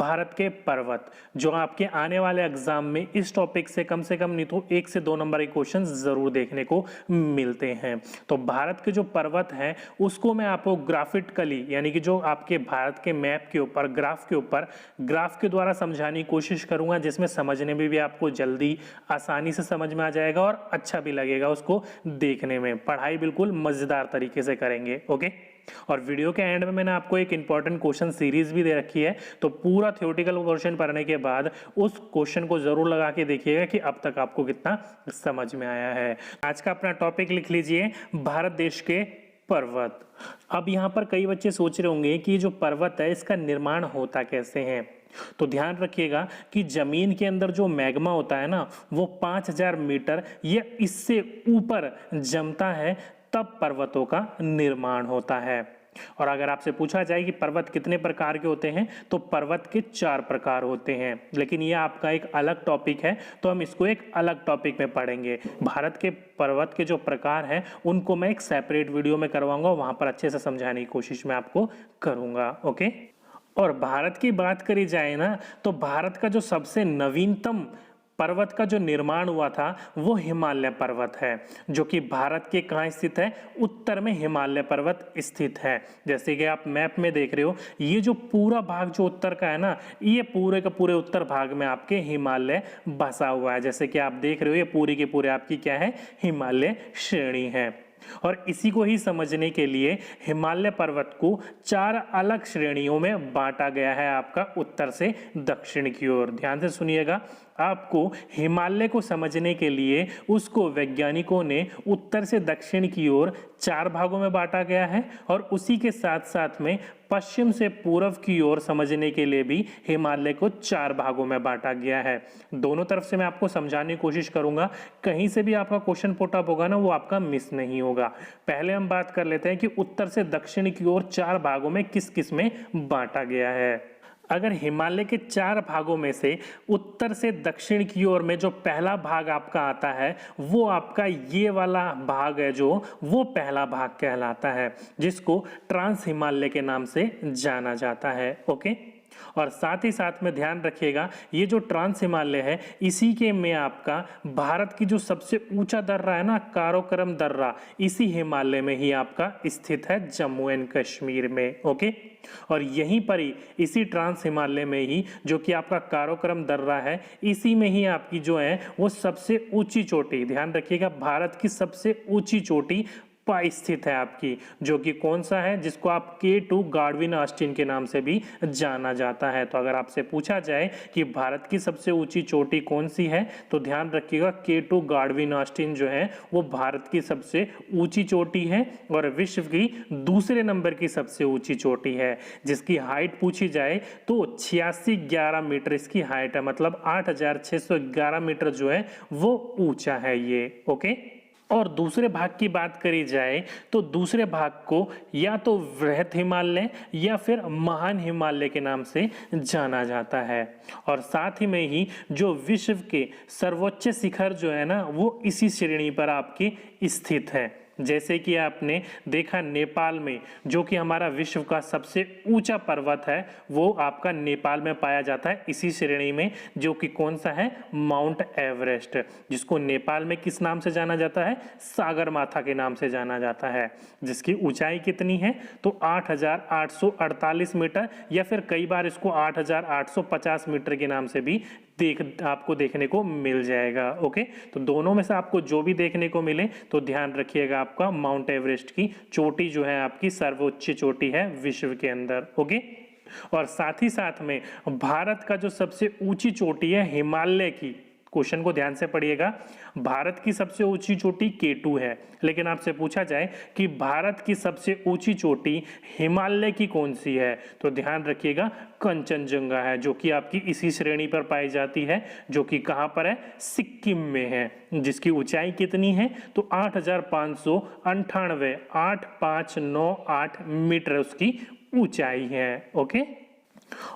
भारत के पर्वत, जो आपके आने वाले एग्जाम में इस टॉपिक से कम नहीं तो 1 से 2 नंबर के क्वेश्चन जरूर देखने को मिलते हैं। तो भारत के जो पर्वत हैं उसको मैं आपको ग्राफिकली यानी कि जो आपके भारत के मैप के ऊपर ग्राफ के द्वारा समझाने की कोशिश करूंगा, जिसमें समझने में भी आपको जल्दी आसानी से समझ में आ जाएगा और अच्छा भी लगेगा उसको देखने में। पढ़ाई बिल्कुल मजेदार तरीके से करेंगे। ओके, और वीडियो के एंड में मैंने आपको एक इंपॉर्टेंट क्वेश्चन सीरीज भी दे रखी है, तो पूरा थ्योरेटिकल क्वेश्चन पढ़ने के बाद उस क्वेश्चन को जरूर लगा के देखिएगा कि अब तक आपको कितना समझ में आया है। आज का अपना टॉपिक लिख लीजिए, भारत देश के पर्वत। अब यहाँ पर कई बच्चे सोच रहे होंगे कि जो पर्वत है इसका निर्माण होता कैसे है। तो ध्यान रखिएगा कि जमीन के अंदर जो मैग्मा होता है ना, वो 5000 मीटर या इससे ऊपर जमता है, तब पर्वतों का निर्माण होता है। और अगर आपसे पूछा जाए कि पर्वत कितने प्रकार के होते हैं, तो पर्वत के 4 प्रकार होते हैं, लेकिन यह आपका एक अलग टॉपिक है, तो हम इसको एक अलग टॉपिक में पढ़ेंगे। भारत के पर्वत के जो प्रकार हैं उनको मैं एक सेपरेट वीडियो में करवाऊंगा, वहां पर अच्छे से समझाने की कोशिश मैं आपको करूंगा। ओके, और भारत की बात करी जाए ना, तो भारत का जो सबसे नवीनतम पर्वत का जो निर्माण हुआ था वो हिमालय पर्वत है, जो कि भारत के कहाँ स्थित है, उत्तर में हिमालय पर्वत स्थित है। जैसे कि आप मैप में देख रहे हो, ये जो पूरा भाग जो उत्तर का है ना, ये पूरे का पूरे उत्तर भाग में आपके हिमालय बसा हुआ है। जैसे कि आप देख रहे हो, ये पूरी के पूरे आपकी क्या है, हिमालय श्रेणी है। और इसी को ही समझने के लिए हिमालय पर्वत को 4 अलग श्रेणियों में बांटा गया है, आपका उत्तर से दक्षिण की ओर। ध्यान से सुनिएगा, आपको हिमालय को समझने के लिए उसको वैज्ञानिकों ने उत्तर से दक्षिण की ओर 4 भागों में बांटा गया है, और उसी के साथ साथ में पश्चिम से पूर्व की ओर समझने के लिए भी हिमालय को 4 भागों में बांटा गया है। दोनों तरफ से मैं आपको समझाने की कोशिश करूंगा, कहीं से भी आपका क्वेश्चन पुट अप होगा ना, वो आपका मिस नहीं होगा। पहले हम बात कर लेते हैं कि उत्तर से दक्षिण की ओर 4 भागों में किस किस में बांटा गया है। अगर हिमालय के 4 भागों में से उत्तर से दक्षिण की ओर में जो पहला भाग आपका आता है, वो आपका ये वाला भाग है, जो वो पहला भाग कहलाता है, जिसको ट्रांस हिमालय के नाम से जाना जाता है। ओके, और साथ ही साथ में ध्यान रखिएगा, ये जो ट्रांस हिमालय है, इसी के में आपका भारत की जो सबसे ऊंचा दर्रा है ना, काराकोरम दर्रा, इसी हिमालय में ही आपका स्थित है, जम्मू एंड कश्मीर में। ओके, और यहीं पर ही इसी ट्रांस हिमालय में ही जो कि आपका काराकोरम दर्रा है, इसी में ही आपकी जो है वो सबसे ऊंची चोटी, ध्यान रखिएगा, भारत की सबसे ऊंची चोटी स्थित है आपकी, जो कि कौन सा है, जिसको आप K2 गार्डविन ऑस्टिन के नाम से भी जाना जाता है। तो अगर आपसे पूछा जाए कि भारत की सबसे ऊंची चोटी कौन सी है, तो ध्यान रखिएगा K2 गार्डविन ऑस्टिन जो है वो भारत की सबसे ऊंची चोटी है, और विश्व की दूसरे नंबर की सबसे ऊंची चोटी है, जिसकी हाइट पूछी जाए तो 8611 मीटर इसकी हाइट है, मतलब 8611 मीटर जो है वो ऊंचा है ये। ओके, और दूसरे भाग की बात करी जाए तो दूसरे भाग को या तो वृहत हिमालय या फिर महान हिमालय के नाम से जाना जाता है। और साथ ही में ही जो विश्व के सर्वोच्च शिखर जो है ना, वो इसी श्रेणी पर आपकी स्थित है। जैसे कि आपने देखा नेपाल में, जो कि हमारा विश्व का सबसे ऊंचा पर्वत है, वो आपका नेपाल में पाया जाता है, इसी श्रेणी में, जो कि कौन सा है, माउंट एवरेस्ट, जिसको नेपाल में किस नाम से जाना जाता है, सागरमाथा के नाम से जाना जाता है, जिसकी ऊंचाई कितनी है, तो 8848 मीटर, या फिर कई बार इसको 8850 मीटर के नाम से भी आपको देखने को मिल जाएगा। ओके, तो दोनों में से आपको जो भी देखने को मिले, तो ध्यान रखिएगा, आपका माउंट एवरेस्ट की चोटी जो है आपकी सर्वोच्च चोटी है विश्व के अंदर। ओके, और साथ ही साथ में भारत का जो सबसे ऊंची चोटी है हिमालय की, क्वेश्चन को ध्यान से पढ़िएगा, भारत की सबसे ऊंची चोटी K2 है, लेकिन आपसे पूछा जाए कि भारत की सबसे ऊंची चोटी हिमालय की कौन सी है, तो ध्यान रखिएगा कंचनजंगा है, जो कि आपकी इसी श्रेणी पर पाई जाती है, जो कि कहां पर है, सिक्किम में है, जिसकी ऊंचाई कितनी है, तो 8598 8598 मीटर उसकी ऊंचाई है। ओके,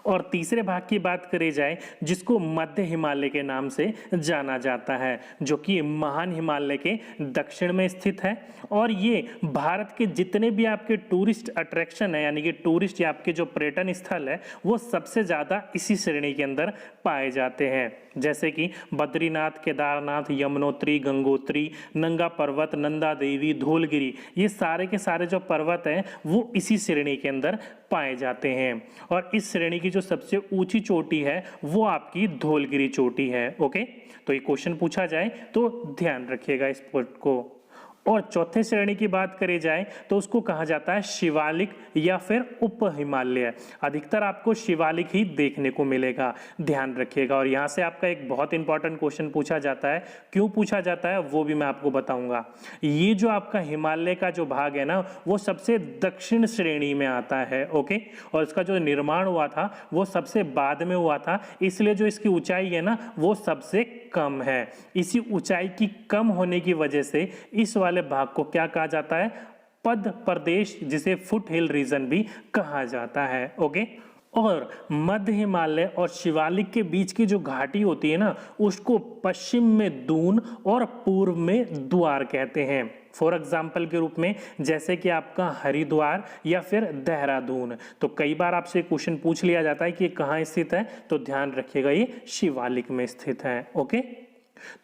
और तीसरे भाग की बात करी जाए जिसको मध्य हिमालय के नाम से जाना जाता है, जो कि महान हिमालय के दक्षिण में स्थित है। और ये भारत के जितने भी आपके टूरिस्ट अट्रैक्शन है, यानी कि टूरिस्ट या आपके जो पर्यटन स्थल है, वो सबसे ज़्यादा इसी श्रेणी के अंदर पाए जाते हैं, जैसे कि बद्रीनाथ, केदारनाथ, यमुनोत्री, गंगोत्री, नंगा पर्वत, नंदा देवी, धौलगिरी, ये सारे के सारे जो पर्वत हैं वो इसी श्रेणी के अंदर पाए जाते हैं। और इस श्रेणी की जो सबसे ऊंची चोटी है वो आपकी धौलगिरी चोटी है। ओके, तो ये क्वेश्चन पूछा जाए तो ध्यान रखिएगा इस पॉइंट को। और चौथे श्रेणी की बात करी जाए तो उसको कहा जाता है शिवालिक या फिर उप हिमालय। अधिकतर आपको शिवालिक ही देखने को मिलेगा, ध्यान रखिएगा। और यहाँ से आपका एक बहुत इंपॉर्टेंट क्वेश्चन पूछा जाता है, क्यों पूछा जाता है वो भी मैं आपको बताऊंगा। ये जो आपका हिमालय का जो भाग है ना, वो सबसे दक्षिण श्रेणी में आता है। ओके, और इसका जो निर्माण हुआ था वो सबसे बाद में हुआ था, इसलिए जो इसकी ऊंचाई है ना वो सबसे कम है। इसी ऊंचाई की कम होने की वजह से इस वाले भाग को क्या कहा जाता है, पद प्रदेश, जिसे फुट हिल रीजन भी कहा जाता है। ओके, और मध्य हिमालय और शिवालिक के बीच की जो घाटी होती है ना, उसको पश्चिम में दून और पूर्व में द्वार कहते हैं। फॉर एग्जाम्पल के रूप में जैसे कि आपका हरिद्वार या फिर देहरादून। तो कई बार आपसे क्वेश्चन पूछ लिया जाता है कि ये कहाँ स्थित है, तो ध्यान रखिएगा ये शिवालिक में स्थित है। ओके,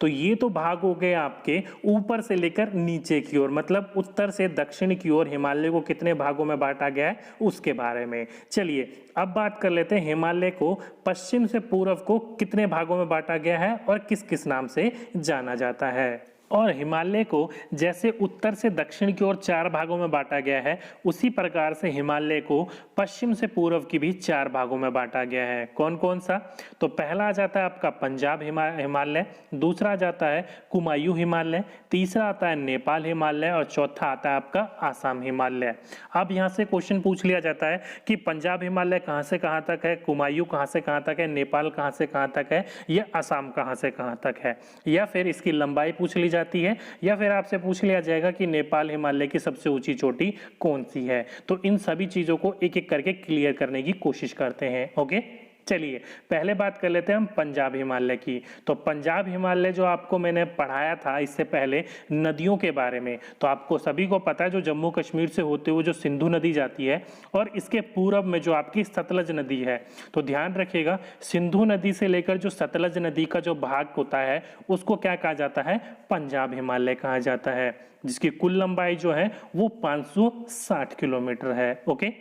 तो ये तो भाग हो गए आपके ऊपर से लेकर नीचे की ओर, मतलब उत्तर से दक्षिण की ओर हिमालय को कितने भागों में बांटा गया है उसके बारे में। चलिए अब बात कर लेते हैं हिमालय को पश्चिम से पूर्व को कितने भागों में बांटा गया है और किस किस नाम से जाना जाता है। और हिमालय को जैसे उत्तर से दक्षिण की ओर 4 भागों में बांटा गया है, उसी प्रकार से हिमालय को पश्चिम से पूर्व की भी 4 भागों में बांटा गया है। कौन कौन सा? तो पहला आ जाता है आपका पंजाब हिमालय, दूसरा आ जाता है कुमायूं हिमालय, तीसरा आता है नेपाल हिमालय और चौथा आता है आपका आसाम हिमालय। अब यहाँ से क्वेश्चन पूछ लिया जाता है कि पंजाब हिमालय कहाँ से कहाँ तक है, कुमायूं कहाँ से कहाँ तक है, नेपाल कहाँ से कहाँ तक है, या आसाम कहाँ से कहाँ तक है, या फिर इसकी लंबाई पूछ ली जाती है, या फिर आपसे पूछ लिया जाएगा कि नेपाल हिमालय की सबसे ऊंची चोटी कौन सी है। तो इन सभी चीजों को एक एक करके क्लियर करने की कोशिश करते हैं। ओके, चलिए पहले बात कर लेते हैं हम पंजाब हिमालय की। तो पंजाब हिमालय जो आपको मैंने पढ़ाया था इससे पहले नदियों के बारे में, तो आपको सभी को पता है जो जम्मू कश्मीर से होते हुए जो सिंधु नदी जाती है और इसके पूरब में जो आपकी सतलज नदी है। तो ध्यान रखिएगा सिंधु नदी से लेकर जो सतलज नदी का जो भाग होता है उसको क्या कहा जाता है, पंजाब हिमालय कहा जाता है, जिसकी कुल लंबाई जो है वो 560 किलोमीटर है। ओके,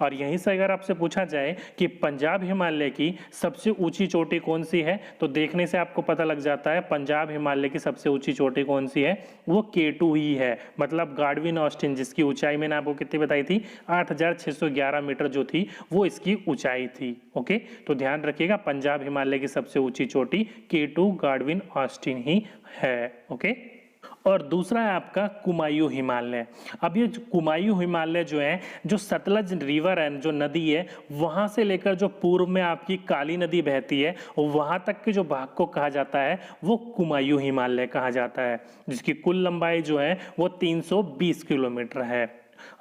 और यहीं से अगर आपसे पूछा जाए कि पंजाब हिमालय की सबसे ऊंची चोटी कौन सी है, तो देखने से आपको पता लग जाता है पंजाब हिमालय की सबसे ऊंची चोटी कौन सी है, वो K2 ही है, मतलब गाडविन ऑस्टिन, जिसकी ऊंचाई मैंने आपको कितनी बताई थी, 8611 मीटर जो थी वो इसकी ऊंचाई थी। ओके, तो ध्यान रखिएगा पंजाब हिमालय की सबसे ऊंची चोटी K2 गाडविन ऑस्टिन ही है। ओके, और दूसरा है आपका कुमायूं हिमालय। अब ये कुमायूं हिमालय जो है, जो सतलज रिवर है, जो नदी है, वहां से लेकर जो पूर्व में आपकी काली नदी बहती है वहां तक के जो भाग को कहा जाता है वो कुमायूं हिमालय कहा जाता है, जिसकी कुल लंबाई जो है वो 320 किलोमीटर है।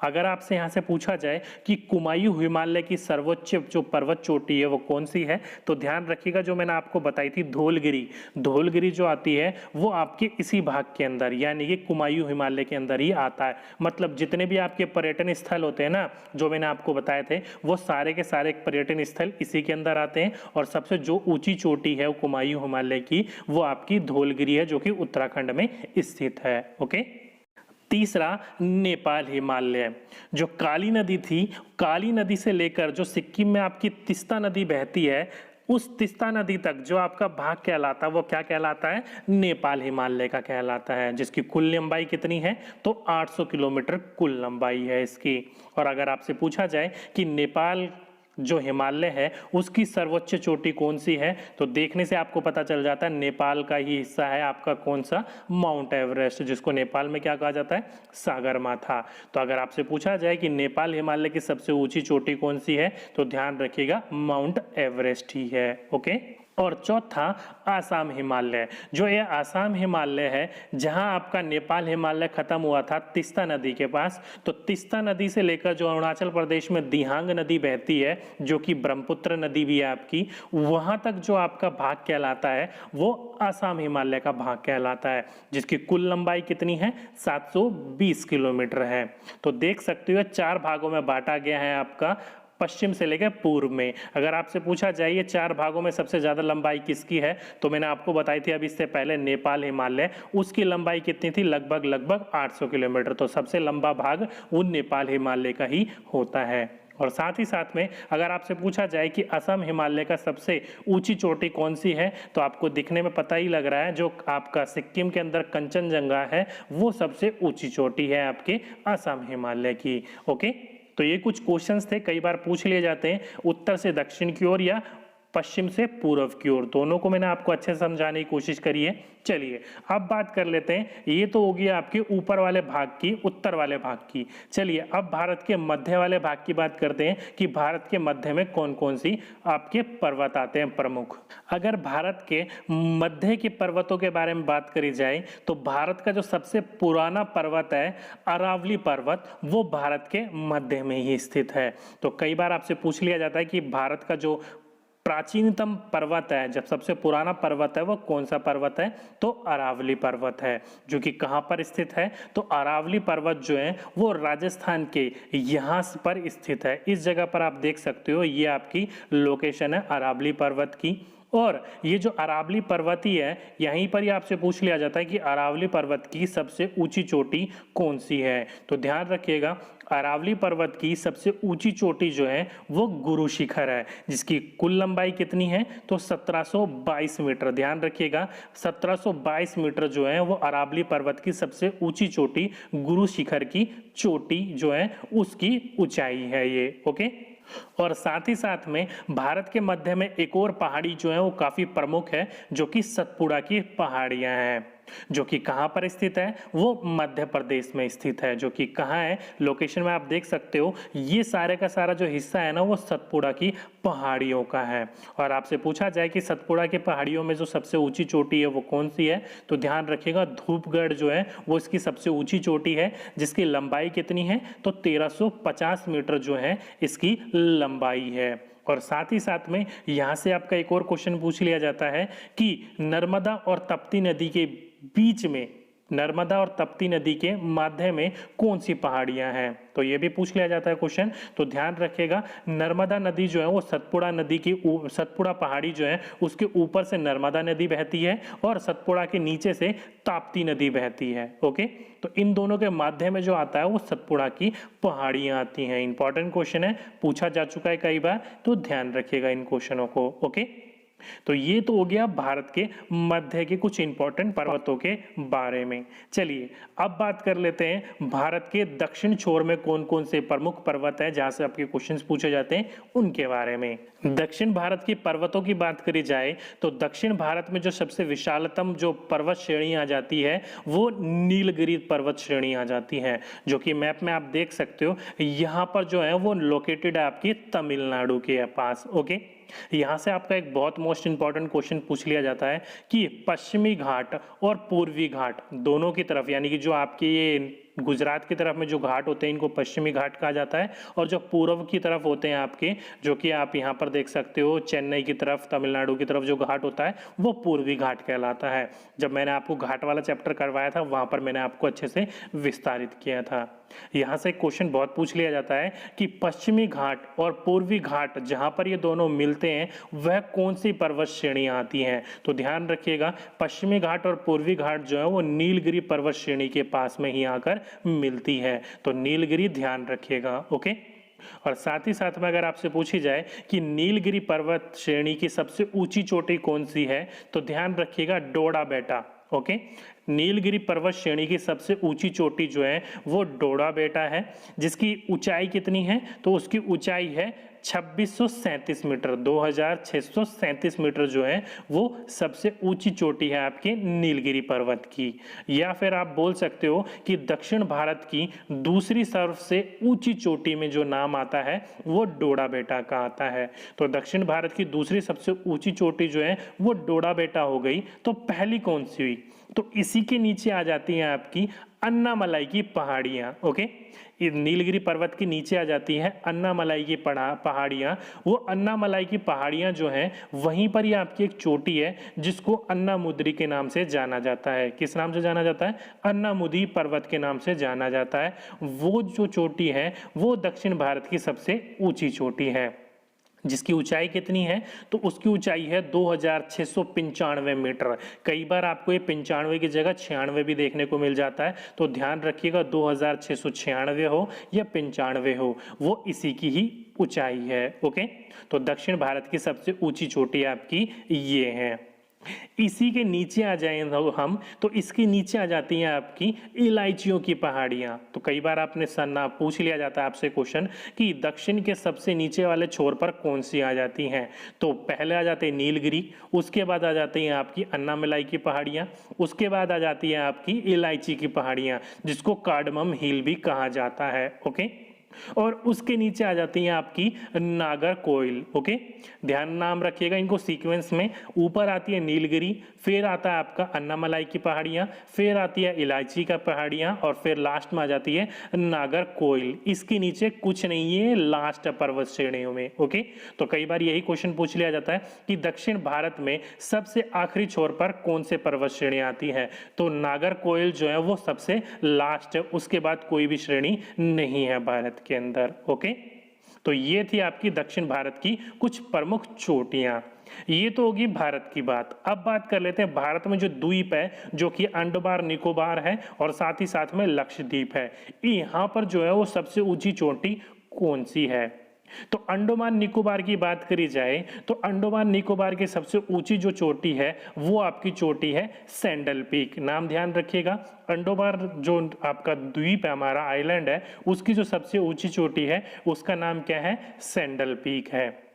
अगर आपसे यहाँ से पूछा जाए कि कुमायूं हिमालय की सर्वोच्च जो पर्वत चोटी है वो कौन सी है, तो ध्यान रखिएगा जो मैंने आपको बताई थी धौलगिरी, धौलगिरी जो आती है वो आपके इसी भाग के अंदर यानी कि कुमायूं हिमालय के अंदर ही आता है। मतलब जितने भी आपके पर्यटन स्थल होते हैं ना जो मैंने आपको बताए थे, वो सारे के सारे पर्यटन स्थल इसी के अंदर आते हैं। और सबसे जो ऊंची चोटी है वो कुमायूं हिमालय की वो आपकी धौलगिरी है, जो कि उत्तराखंड में स्थित है। ओके, तीसरा नेपाल हिमालय, जो काली नदी थी, काली नदी से लेकर जो सिक्किम में आपकी तीस्ता नदी बहती है, उस तीस्ता नदी तक जो आपका भाग कहलाता है वो क्या कहलाता है, नेपाल हिमालय का कहलाता है, जिसकी कुल लंबाई कितनी है, तो 800 किलोमीटर कुल लंबाई है इसकी। और अगर आपसे पूछा जाए कि नेपाल जो हिमालय है उसकी सर्वोच्च चोटी कौन सी है, तो देखने से आपको पता चल जाता है नेपाल का ही हिस्सा है आपका कौन सा, माउंट एवरेस्ट, जिसको नेपाल में क्या कहा जाता है, सागरमाथा। तो अगर आपसे पूछा जाए कि नेपाल हिमालय की सबसे ऊंची चोटी कौन सी है, तो ध्यान रखिएगा माउंट एवरेस्ट ही है। ओके, और चौथा आसाम हिमालय। जो ये आसाम हिमालय है, जहां आपका नेपाल हिमालय खत्म हुआ था तीस्ता नदी के पास, तो तीस्ता नदी से लेकर जो अरुणाचल प्रदेश में दिहांग नदी बहती है, जो कि ब्रह्मपुत्र नदी भी है आपकी, वहां तक जो आपका भाग कहलाता है वो आसाम हिमालय का भाग कहलाता है, जिसकी कुल लंबाई कितनी है, 720 किलोमीटर है। तो देख सकते हो 4 भागों में बांटा गया है आपका, पश्चिम से लेकर पूर्व में। अगर आपसे पूछा जाए ये 4 भागों में सबसे ज्यादा लंबाई किसकी है, तो मैंने आपको बताई थी अभी इससे पहले, नेपाल हिमालय, उसकी लंबाई कितनी थी, लगभग 800 किलोमीटर। तो सबसे लंबा भाग वो नेपाल हिमालय का ही होता है। और साथ ही साथ में अगर आपसे पूछा जाए कि असम हिमालय का सबसे ऊंची चोटी कौन सी है, तो आपको दिखने में पता ही लग रहा है, जो आपका सिक्किम के अंदर कंचनजंगा है वो सबसे ऊंची चोटी है आपके असम हिमालय की। ओके, तो ये कुछ क्वेश्चंस थे, कई बार पूछ लिए जाते हैं, उत्तर से दक्षिण की ओर या पश्चिम से पूर्व की ओर, दोनों को मैंने आपको अच्छे से समझाने की कोशिश करी है। चलिए अब बात कर लेते हैं, ये तो हो गया आपके ऊपर वाले भाग की, उत्तर वाले भाग की। चलिए अब भारत के मध्य वाले भाग की बात करते हैं कि भारत के मध्य में कौन कौन सी आपके पर्वत आते हैं प्रमुख। अगर भारत के मध्य के पर्वतों के बारे में बात करी जाए तो भारत का जो सबसे पुराना पर्वत है अरावली पर्वत, वो भारत के मध्य में ही स्थित है। तो कई बार आपसे पूछ लिया जाता है कि भारत का जो प्राचीनतम पर्वत है, जब सबसे पुराना पर्वत है वो कौन सा पर्वत है, तो अरावली पर्वत है, जो कि कहाँ पर स्थित है, तो अरावली पर्वत जो है वो राजस्थान के यहाँ पर स्थित है। इस जगह पर आप देख सकते हो, ये आपकी लोकेशन है अरावली पर्वत की। और ये जो अरावली पर्वत ही है, यहीं पर ही आपसे पूछ लिया जाता है कि अरावली पर्वत की सबसे ऊंची चोटी कौन सी है। तो ध्यान रखिएगा, अरावली पर्वत की सबसे ऊंची चोटी जो है वो गुरु शिखर है, जिसकी कुल लंबाई कितनी है, तो 1722 मीटर। ध्यान रखिएगा 1722 मीटर जो है वो अरावली पर्वत की सबसे ऊंची चोटी, गुरु शिखर की चोटी जो है उसकी ऊंचाई है ये। ओके, और साथ ही साथ में भारत के मध्य में एक और पहाड़ी जो है वो काफी प्रमुख है, जो कि सतपुड़ा की पहाड़ियां हैं, जो कि कहां पर स्थित है, वो मध्य प्रदेश में स्थित है। जो कि कहां है, लोकेशन में आप देख सकते हो, ये सारे का सारा जो हिस्सा है ना वो सतपुड़ा की पहाड़ियों का है। और आपसे पूछा जाए कि सतपुड़ा की पहाड़ियों में जो सबसे ऊंची चोटी है वो कौन सी है, तो ध्यान रखिएगा धूपगढ़ जो है वो इसकी सबसे ऊंची चोटी है, जिसकी लंबाई कितनी है, तो 1350 मीटर जो है इसकी लंबाई है। और साथ ही साथ में यहां से आपका एक और क्वेश्चन पूछ लिया जाता है कि नर्मदा और तप्ती नदी के बीच में, नर्मदा और तप्ती नदी के माध्यम में कौन सी पहाड़ियां हैं, तो ये भी पूछ लिया जाता है क्वेश्चन। तो ध्यान रखिएगा, नर्मदा नदी जो है वो सतपुड़ा नदी की, सतपुड़ा पहाड़ी जो है उसके ऊपर से नर्मदा नदी बहती है और सतपुड़ा के नीचे से ताप्ती नदी बहती है। ओके, तो इन दोनों के माध्यम में जो आता है वो सतपुड़ा की पहाड़ियां आती हैं। इंपॉर्टेंट क्वेश्चन है, पूछा जा चुका है कई बार, तो ध्यान रखिएगा इन क्वेश्चनों को। ओके, तो ये तो हो गया भारत के मध्य के कुछ इंपॉर्टेंट पर्वतों के बारे में। चलिए अब बात कर लेते हैं भारत के दक्षिण छोर में कौन कौन से प्रमुख पर्वत है, जहां से आपके क्वेश्चंस पूछे जाते हैं उनके बारे में। दक्षिण भारत की पर्वतों की बात करी जाए तो दक्षिण भारत में जो सबसे विशालतम जो पर्वत श्रेणी आ जाती है वो नीलगिरी पर्वत श्रेणी आ जाती है, जो कि मैप में आप देख सकते हो, यहाँ पर जो है वो लोकेटेड है आपकी तमिलनाडु के पास। ओके, यहाँ से आपका एक बहुत मोस्ट इंपॉर्टेंट क्वेश्चन पूछ लिया जाता है कि पश्चिमी घाट और पूर्वी घाट दोनों की तरफ, यानी कि जो आपके ये गुजरात की तरफ में जो घाट होते हैं इनको पश्चिमी घाट कहा जाता है, और जो पूर्व की तरफ होते हैं आपके, जो कि आप यहाँ पर देख सकते हो चेन्नई की तरफ, तमिलनाडु की तरफ जो घाट होता है वो पूर्वी घाट कहलाता है। जब मैंने आपको घाट वाला चैप्टर करवाया था वहां पर मैंने आपको अच्छे से विस्तारित किया था। यहाँ से क्वेश्चन बहुत पूछ लिया जाता है कि पश्चिमी घाट और पूर्वी घाट जहां पर ये दोनों मिलते हैं वह कौन सी पर्वत श्रेणियां आती हैं, तो ध्यान रखिएगा पश्चिमी घाट और पूर्वी घाट जो है वो नीलगिरी पर्वत श्रेणी के पास में ही आकर मिलती है। तो नीलगिरी ध्यान रखिएगा। ओके, और साथ ही साथ में अगर आपसे पूछी जाए कि नीलगिरी पर्वत श्रेणी की सबसे ऊंची चोटी कौन सी है, तो ध्यान रखिएगा डोडा बेटा। ओके, नीलगिरी पर्वत श्रेणी की सबसे ऊंची चोटी जो है वो डोडा बेटा है, जिसकी ऊंचाई कितनी है, तो उसकी ऊंचाई है 2637 मीटर, 2637 मीटर जो है वो सबसे ऊंची चोटी है आपके नीलगिरी पर्वत की। या फिर आप बोल सकते हो कि दक्षिण भारत की दूसरी सबसे ऊंची चोटी में जो नाम आता है वो डोडा बेटा का आता है। तो दक्षिण भारत की दूसरी सबसे ऊंची चोटी जो है वो डोडा बेटा हो गई। तो पहली कौन सी हुई? तो इसी के नीचे आ जाती हैं आपकी अन्नामलाई की पहाड़ियां। ओके, ये नीलगिरी पर्वत के नीचे आ जाती है अन्नामलाई की पहाड़ियां। वो अन्नामलाई की पहाड़ियां जो हैं वहीं पर ही आपकी एक चोटी है जिसको अन्नामुद्री के नाम से जाना जाता है। किस नाम से जाना जाता है? अन्नामुदी पर्वत के नाम से जाना जाता है। वो जो चोटी है वो दक्षिण भारत की सबसे ऊंची चोटी है, जिसकी ऊंचाई कितनी है? तो उसकी ऊंचाई है 2695 मीटर। कई बार आपको ये 95 की जगह 96 भी देखने को मिल जाता है, तो ध्यान रखिएगा 2696 हो या 95 हो, वो इसी की ही ऊंचाई है। ओके, तो दक्षिण भारत की सबसे ऊंची चोटी आपकी ये है। इसी के नीचे आ जाए हम, तो इसके नीचे आ जाती हैं आपकी इलायचियों की पहाड़ियां। तो कई बार आपने सन्ना पूछ लिया जाता है आपसे क्वेश्चन कि दक्षिण के सबसे नीचे वाले छोर पर कौन सी आ जाती हैं। तो पहले आ जाते हैं नीलगिरी, उसके बाद आ जाती हैं आपकी अन्नामलाई की पहाड़ियां, उसके बाद आ जाती है आपकी इलायची की पहाड़ियां जिसको कार्डमम हिल भी कहा जाता है। ओके, और उसके नीचे आ जाती है आपकी नागरकोइल। ओके, ध्यान नाम रखिएगा इनको सीक्वेंस में। ऊपर आती है नीलगिरी, फिर आता है आपका अन्नामलाई की पहाड़ियां, फिर आती है इलायची का पहाड़ियां, और फिर लास्ट में आ जाती है नागरकोइल। इसके नीचे कुछ नहीं है लास्ट पर्वत श्रेणियों में। ओके, तो कई बार यही क्वेश्चन पूछ लिया जाता है कि दक्षिण भारत में सबसे आखिरी छोर पर कौन से पर्वत श्रेणी आती है। तो नागरकोइल जो है वो सबसे लास्ट है, उसके बाद कोई भी श्रेणी नहीं है भारत के अंदर। ओके, तो ये थी आपकी दक्षिण भारत की कुछ प्रमुख चोटियां। ये तो होगी भारत की बात। अब बात कर लेते हैं भारत में जो द्वीप है, जो कि अंडमान निकोबार है और साथ ही साथ में लक्षद्वीप है। यहाँ पर जो है वो सबसे ऊंची चोटी कौन सी है? तो अंडमान निकोबार की बात करी जाए तो अंडमान निकोबार की सबसे ऊंची जो चोटी है वो आपकी चोटी है सैंडल पीक। नाम ध्यान रखिएगा, अंडमान जो आपका द्वीप है, हमारा आइलैंड है, उसकी जो सबसे ऊंची चोटी है उसका नाम क्या है? सैंडल पीक है।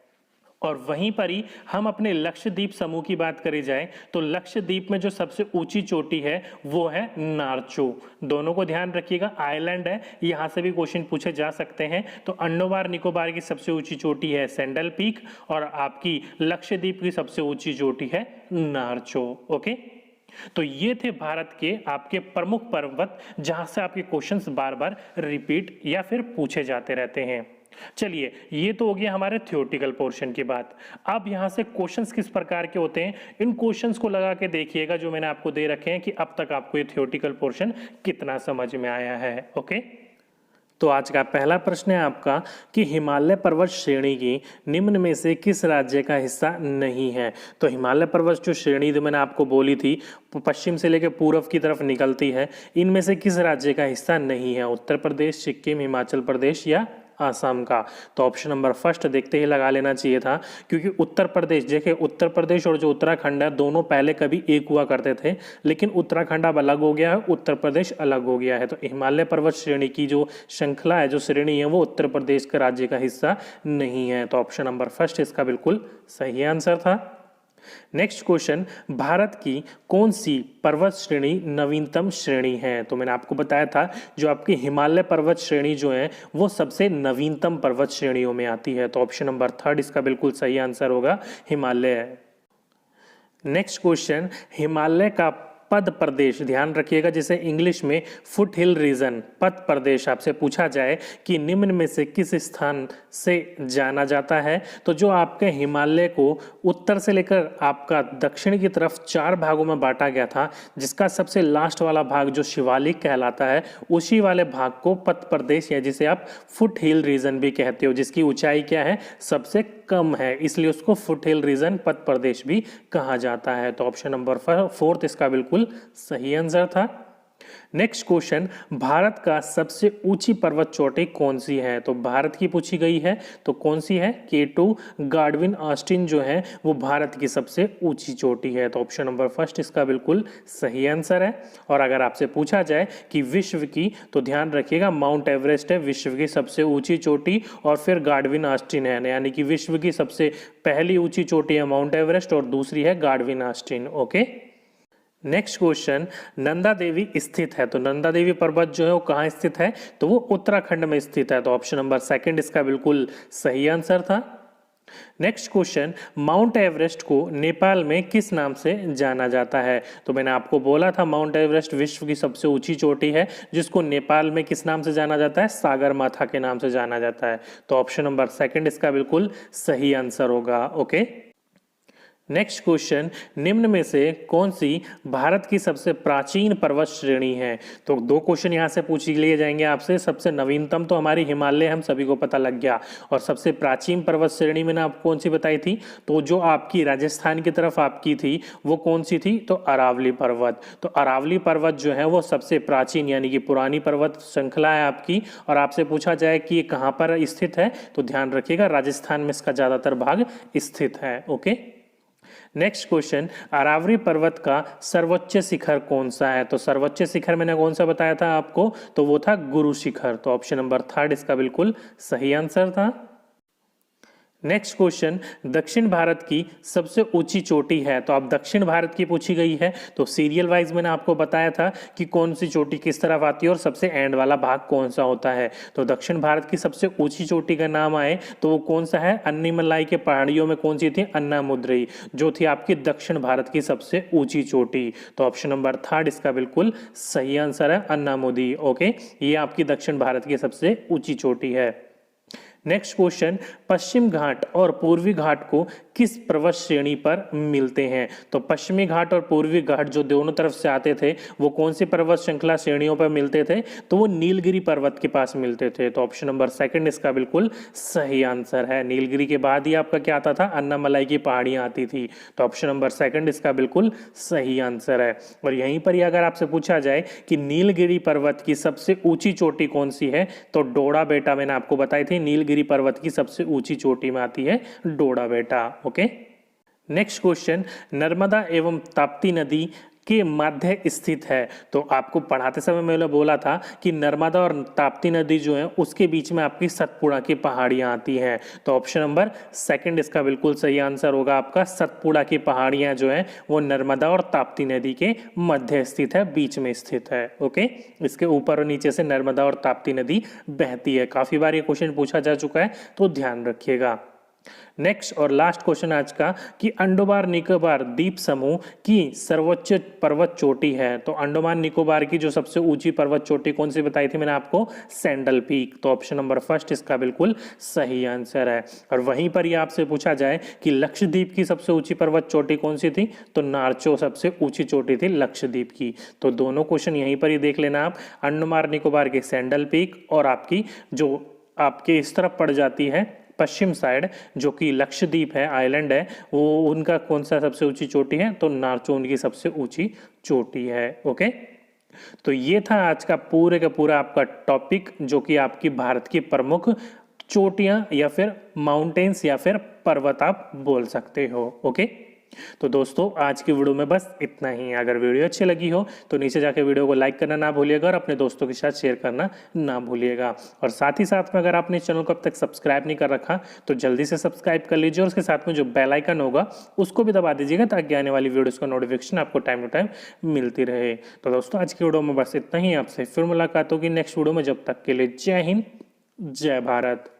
और वहीं पर ही हम अपने लक्षद्वीप समूह की बात करी जाए तो लक्षद्वीप में जो सबसे ऊंची चोटी है वो है नारचो। दोनों को ध्यान रखिएगा, आइलैंड है, यहां से भी क्वेश्चन पूछे जा सकते हैं। तो अंडमान निकोबार की सबसे ऊंची चोटी है सैंडल पीक और आपकी लक्षद्वीप की सबसे ऊंची चोटी है नारचो। ओके, तो ये थे भारत के आपके प्रमुख पर्वत जहां से आपके क्वेश्चंस बार बार रिपीट या फिर पूछे जाते रहते हैं। चलिए, ये तो हो गया हमारे थ्योरेटिकल पोर्शन की बात। अब यहां से क्वेश्चंस किस प्रकार के होते हैं, इन क्वेश्चंस को लगा के देखिएगा जो मैंने आपको दे रखे हैं कि अब तक आपको ये थ्योरेटिकल पोर्शन कितना समझ में आया है। ओके, तो आज का पहला प्रश्न है आपका कि हिमालय पर्वत श्रेणी की निम्न में से किस राज्य का हिस्सा नहीं है। तो हिमालय पर्वत जो श्रेणी जो मैंने आपको बोली थी पश्चिम से लेकर पूर्व की तरफ निकलती है, इनमें से किस राज्य का हिस्सा नहीं है? उत्तर प्रदेश, सिक्किम, हिमाचल प्रदेश या आसाम का? तो ऑप्शन नंबर फर्स्ट देखते ही लगा लेना चाहिए था, क्योंकि उत्तर प्रदेश, देखिए उत्तर प्रदेश और जो उत्तराखंड है दोनों पहले कभी एक हुआ करते थे, लेकिन उत्तराखंड अब अलग हो गया है, उत्तर प्रदेश अलग हो गया है। तो हिमालय पर्वत श्रेणी की जो श्रृंखला है, जो श्रेणी है, वो उत्तर प्रदेश का राज्य का हिस्सा नहीं है। तो ऑप्शन नंबर फर्स्ट इसका बिल्कुल सही आंसर था। नेक्स्ट क्वेश्चन, भारत की कौन सी पर्वत श्रेणी नवीनतम श्रेणी है? तो मैंने आपको बताया था जो आपकी हिमालय पर्वत श्रेणी जो है वो सबसे नवीनतम पर्वत श्रेणियों में आती है। तो ऑप्शन नंबर थर्ड इसका बिल्कुल सही आंसर होगा, हिमालय। नेक्स्ट क्वेश्चन, हिमालय का पद प्रदेश, ध्यान रखिएगा जिसे इंग्लिश में फुट हिल रीजन, पद प्रदेश आपसे पूछा जाए कि निम्न में से किस स्थान से जाना जाता है, तो जो आपके हिमालय को उत्तर से लेकर आपका दक्षिण की तरफ 4 भागों में बांटा गया था, जिसका सबसे लास्ट वाला भाग जो शिवालिक कहलाता है, उसी वाले भाग को पद प्रदेश या जिसे आप फुट हिल रीजन भी कहते हो, जिसकी ऊंचाई क्या है? सबसे कम है, इसलिए उसको फुट हिल रीजन, पद प्रदेश भी कहा जाता है। तो ऑप्शन नंबर 4 इसका बिल्कुल सही आंसर था। नेक्स्ट क्वेश्चन, भारत का सबसे ऊंची पर्वत चोटी कौन सी है? तो भारत की पूछी गई है, तो कौन सी है? K2 गार्डविन ऑस्टिन जो है वो भारत की सबसे ऊंची चोटी है। तो ऑप्शन नंबर फर्स्ट इसका बिल्कुल सही आंसर है। और अगर आपसे पूछा जाए कि विश्व की, तो ध्यान रखिएगा माउंट एवरेस्ट है विश्व की सबसे ऊंची चोटी, और फिर गार्डविन ऑस्टिन है, यानी कि विश्व की सबसे पहली ऊंची चोटी है माउंट एवरेस्ट और दूसरी है Godwin Austen. Okay, next question, Nanda Devi स्थित है, तो नंदा देवी पर्वत जो है वो कहाँ स्थित है? तो वो उत्तराखंड में स्थित है। तो ऑप्शन नंबर सेकंड इसका बिल्कुल सही आंसर था। नेक्स्ट क्वेश्चन, माउंट एवरेस्ट को नेपाल में किस नाम से जाना जाता है? तो मैंने आपको बोला था माउंट एवरेस्ट विश्व की सबसे ऊंची चोटी है, जिसको नेपाल में किस नाम से जाना जाता है? सागर माथा के नाम से जाना जाता है। तो ऑप्शन नंबर सेकंड इसका बिल्कुल सही आंसर होगा। ओके, नेक्स्ट क्वेश्चन, निम्न में से कौन सी भारत की सबसे प्राचीन पर्वत श्रेणी है? तो दो क्वेश्चन यहाँ से पूछ लिए जाएंगे आपसे। सबसे नवीनतम तो हमारी हिमालय हम सभी को पता लग गया, और सबसे प्राचीन पर्वत श्रेणी मैंने आपको कौन सी बताई थी? तो जो आपकी राजस्थान की तरफ आपकी थी वो कौन सी थी? तो अरावली पर्वत। तो अरावली पर्वत जो है वो सबसे प्राचीन यानी कि पुरानी पर्वत श्रृंखला है आपकी। और आपसे पूछा जाए कि ये कहाँ पर स्थित है, तो ध्यान रखिएगा राजस्थान में इसका ज्यादातर भाग स्थित है। ओके, नेक्स्ट क्वेश्चन, अरावली पर्वत का सर्वोच्च शिखर कौन सा है? तो सर्वोच्च शिखर मैंने कौन सा बताया था आपको? तो वो था गुरु शिखर। तो ऑप्शन नंबर थर्ड इसका बिल्कुल सही आंसर था। नेक्स्ट क्वेश्चन, दक्षिण भारत की सबसे ऊंची चोटी है, तो अब दक्षिण भारत की पूछी गई है। तो सीरियल वाइज मैंने आपको बताया था कि कौन सी चोटी किस तरफ आती है और सबसे एंड वाला भाग कौन सा होता है। तो दक्षिण भारत की सबसे ऊंची चोटी का नाम आए तो वो कौन सा है? अन्नीमलाई के पहाड़ियों में कौन सी थी? अन्नामुद्रई, जो थी आपकी दक्षिण भारत की सबसे ऊंची चोटी। तो ऑप्शन नंबर थर्ड इसका बिल्कुल सही आंसर है, अन्नामुदी। ओके, ये आपकी दक्षिण भारत की सबसे ऊंची चोटी है। नेक्स्ट क्वेश्चन, पश्चिम घाट और पूर्वी घाट को किस पर्वत श्रेणी पर मिलते हैं? तो पश्चिमी घाट और पूर्वी घाट जो दोनों तरफ से आते थे वो कौन सी पर्वत श्रृंखला श्रेणियों पर मिलते थे? तो वो नीलगिरी पर्वत के पास मिलते थे। तो ऑप्शन नंबर सेकंड इसका बिल्कुल सही आंसर है। नीलगिरी के बाद ही आपका क्या आता था? अन्नामलाई की पहाड़ियां आती थी। तो ऑप्शन नंबर सेकंड इसका बिल्कुल सही आंसर है। और यहीं पर ही अगर आपसे पूछा जाए कि नीलगिरी पर्वत की सबसे ऊंची चोटी कौन सी है, तो डोडा बेटा मैंने आपको बताई थी नीलगिरी पर्वत की सबसे ऊंची चोटी में आती है डोडा बेटा। ओके, नेक्स्ट क्वेश्चन, नर्मदा एवं ताप्ती नदी के मध्य स्थित है। तो आपको पढ़ाते समय मैंने बोला था कि नर्मदा और ताप्ती नदी जो है उसके बीच में आपकी सतपुड़ा की पहाड़ियां आती हैं। तो ऑप्शन नंबर सेकंड इसका बिल्कुल सही आंसर होगा आपका। सतपुड़ा की पहाड़ियां जो है वो नर्मदा और ताप्ती नदी के मध्य स्थित है, बीच में स्थित है। ओके, इसके ऊपर और नीचे से नर्मदा और ताप्ती नदी बहती है। काफी बार ये क्वेश्चन पूछा जा चुका है, तो ध्यान रखिएगा। नेक्स्ट और लास्ट क्वेश्चन आज का, कि अंडमान निकोबार द्वीप समूह की सर्वोच्च पर्वत चोटी है। तो अंडमान निकोबार की जो सबसे ऊंची पर्वत चोटी कौन सी बताई थी मैंने आपको? Sandal peak. तो ऑप्शन नंबर फर्स्ट इसका बिल्कुल सही आंसर है। और वहीं पर ही आपसे पूछा जाए कि लक्षद्वीप की सबसे ऊंची पर्वत चोटी कौन सी थी, तो नारचो सबसे ऊंची चोटी थी लक्षद्वीप की। तो दोनों क्वेश्चन यहीं पर ही देख लेना आप, अंडमान निकोबार के सैंडल पीक और आपकी जो आपके इस तरफ पड़ जाती है पश्चिम साइड जो कि लक्षद्वीप है, आइलैंड है, वो उनका कौन सा सबसे ऊंची चोटी है, तो नारचो उनकी सबसे ऊंची चोटी है। ओके, तो ये था आज का पूरे का पूरा आपका टॉपिक, जो कि आपकी भारत की प्रमुख चोटियां या फिर माउंटेन्स या फिर पर्वत आप बोल सकते हो। ओके, तो दोस्तों आज की वीडियो में बस इतना ही। अगर वीडियो अच्छी लगी हो तो नीचे जाके वीडियो को लाइक करना ना भूलिएगा और अपने दोस्तों के साथ शेयर करना ना भूलिएगा। और साथ ही साथ में अगर आपने चैनल को अब तक सब्सक्राइब नहीं कर रखा तो जल्दी से सब्सक्राइब कर लीजिए, और उसके साथ में जो बेल आइकन होगा उसको भी दबा दीजिएगा, ताकि आने वाली वीडियोस का नोटिफिकेशन आपको टाइम टू टाइम मिलती रहे। तो दोस्तों आज की वीडियो में बस इतना ही। आपसे फिर मुलाकात होगी नेक्स्ट वीडियो में। जब तक के लिए जय हिंद, जय भारत।